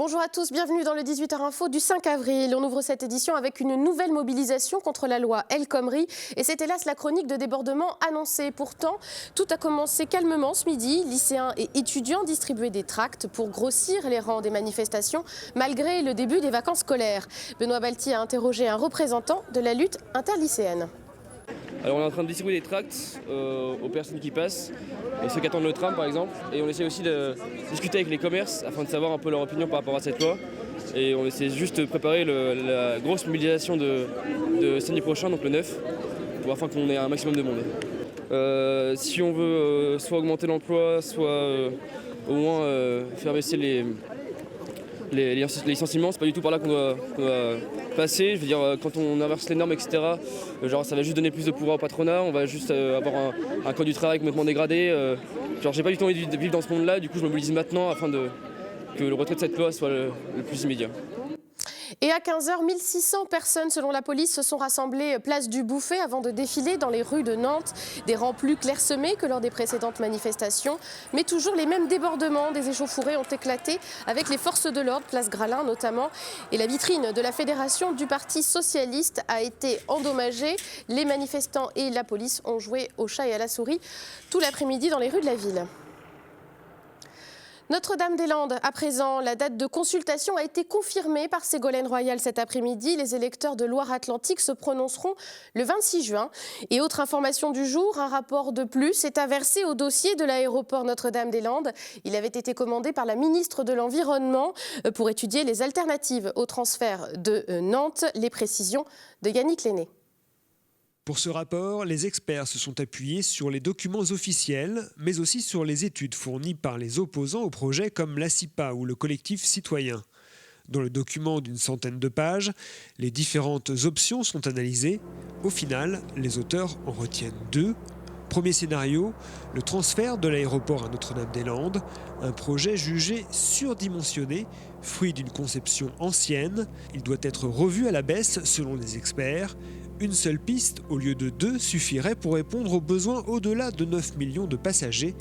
Bonjour à tous, bienvenue dans le 18h Info du 5 avril. On ouvre cette édition avec une nouvelle mobilisation contre la loi El Khomri. Et c'est hélas la chronique de débordement annoncée. Pourtant, tout a commencé calmement ce midi. Lycéens et étudiants distribuaient des tracts pour grossir les rangs des manifestations, malgré le début des vacances scolaires. Benoît Balti a interrogé un représentant de la lutte interlycéenne. Alors on est en train de distribuer des tracts aux personnes qui passent, ceux qui attendent le tram par exemple, et on essaie aussi de discuter avec les commerces afin de savoir un peu leur opinion par rapport à cette loi. Et on essaie juste de préparer la grosse mobilisation de samedi prochain, donc le 9, afin qu'on ait un maximum de monde. Si on veut soit augmenter l'emploi, soit au moins faire baisser les licenciements, c'est pas du tout par là qu'on doit passer. Je veux dire, quand on inverse les normes, etc., genre ça va juste donner plus de pouvoir au patronat, on va juste avoir un code du travail complètement dégradé. Genre j'ai pas du tout envie de vivre dans ce monde-là, du coup je me mobilise maintenant afin que le retrait de cette loi soit le plus immédiat. Et à 15h, 1600 personnes, selon la police, se sont rassemblées place du Bouffay avant de défiler dans les rues de Nantes. Des rangs plus clairsemés que lors des précédentes manifestations, mais toujours les mêmes débordements. Des échauffourées ont éclaté avec les forces de l'ordre, place Gralin notamment. Et la vitrine de la fédération du Parti socialiste a été endommagée. Les manifestants et la police ont joué au chat et à la souris tout l'après-midi dans les rues de la ville. Notre-Dame-des-Landes, à présent, la date de consultation a été confirmée par Ségolène Royal cet après-midi. Les électeurs de Loire-Atlantique se prononceront le 26 juin. Et autre information du jour, un rapport de plus est à verser au dossier de l'aéroport Notre-Dame-des-Landes. Il avait été commandé par la ministre de l'Environnement pour étudier les alternatives au transfert de Nantes. Les précisions de Yannick Lenné. Pour ce rapport, les experts se sont appuyés sur les documents officiels, mais aussi sur les études fournies par les opposants au projet comme l'ACIPA ou le collectif citoyen. Dans le document d'une centaine de pages, les différentes options sont analysées. Au final, les auteurs en retiennent deux. Premier scénario, le transfert de l'aéroport à Notre-Dame-des-Landes, un projet jugé surdimensionné, fruit d'une conception ancienne. Il doit être revu à la baisse selon les experts. Une seule piste, au lieu de deux, suffirait pour répondre aux besoins au-delà de 9 millions de passagers.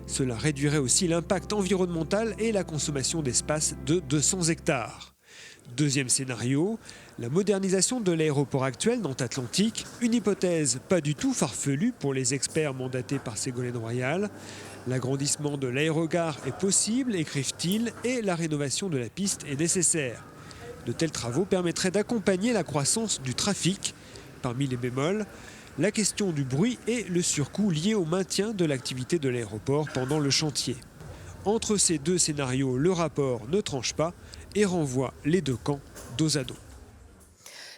Cela réduirait aussi l'impact environnemental et la consommation d'espace de 200 hectares. Deuxième scénario, la modernisation de l'aéroport actuel Nantes-Atlantique, une hypothèse pas du tout farfelue pour les experts mandatés par Ségolène Royal. L'agrandissement de l'aérogare est possible, écrivent-ils, et la rénovation de la piste est nécessaire. De tels travaux permettraient d'accompagner la croissance du trafic. Parmi les bémols, la question du bruit et le surcoût lié au maintien de l'activité de l'aéroport pendant le chantier. Entre ces deux scénarios, le rapport ne tranche pas et renvoie les deux camps dos à dos.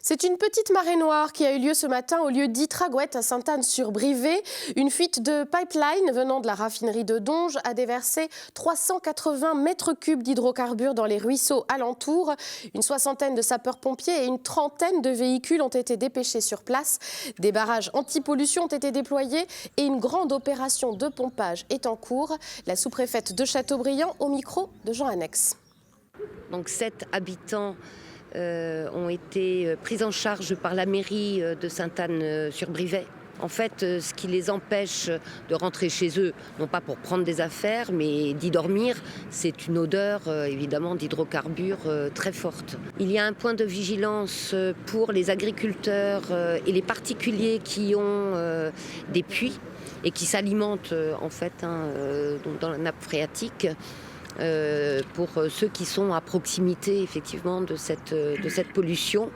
C'est une petite marée noire qui a eu lieu ce matin au lieu d'Itragouette à Sainte-Anne-sur-Brisée. Une fuite de pipeline venant de la raffinerie de Donges a déversé 380 mètres cubes d'hydrocarbures dans les ruisseaux alentours. Une soixantaine de sapeurs-pompiers et une trentaine de véhicules ont été dépêchés sur place. Des barrages anti-pollution ont été déployés et une grande opération de pompage est en cours. La sous-préfète de Châteaubriand au micro de Jean Annex. Donc 7 habitants ont été pris en charge par la mairie de Sainte-Anne-sur-Brisée. En fait, ce qui les empêche de rentrer chez eux, non pas pour prendre des affaires, mais d'y dormir, c'est une odeur évidemment d'hydrocarbures très forte. Il y a un point de vigilance pour les agriculteurs et les particuliers qui ont des puits et qui s'alimentent en fait dans la nappe phréatique. Pour ceux qui sont à proximité effectivement de cette pollution,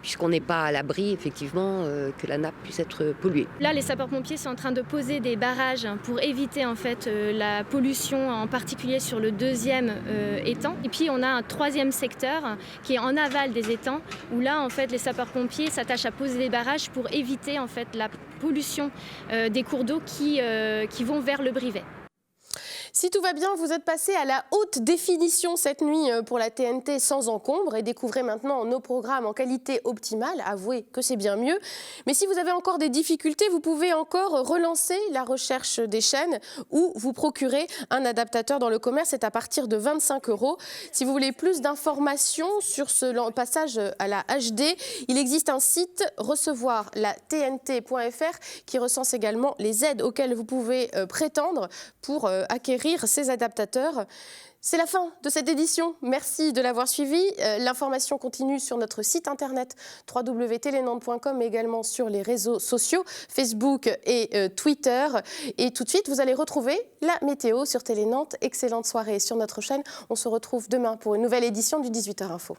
puisqu'on n'est pas à l'abri effectivement que la nappe puisse être polluée. Là, les sapeurs-pompiers sont en train de poser des barrages pour éviter en fait la pollution, en particulier sur le deuxième étang. Et puis on a un troisième secteur qui est en aval des étangs, où là en fait les sapeurs-pompiers s'attachent à poser des barrages pour éviter en fait la pollution des cours d'eau qui vont vers le Brivet. Si tout va bien, vous êtes passé à la haute définition cette nuit pour la TNT sans encombre et découvrez maintenant nos programmes en qualité optimale. Avouez que c'est bien mieux. Mais si vous avez encore des difficultés, vous pouvez encore relancer la recherche des chaînes ou vous procurer un adaptateur dans le commerce. C'est à partir de 25 €. Si vous voulez plus d'informations sur ce passage à la HD, il existe un site recevoirlatnt.fr qui recense également les aides auxquelles vous pouvez prétendre pour acquérir acquérir ces adaptateurs. C'est la fin de cette édition. Merci de l'avoir suivi. L'information continue sur notre site internet www.telenantes.com, mais également sur les réseaux sociaux, Facebook et Twitter. Et tout de suite, vous allez retrouver la météo sur Télé Nantes. Excellente soirée sur notre chaîne. On se retrouve demain pour une nouvelle édition du 18h Info.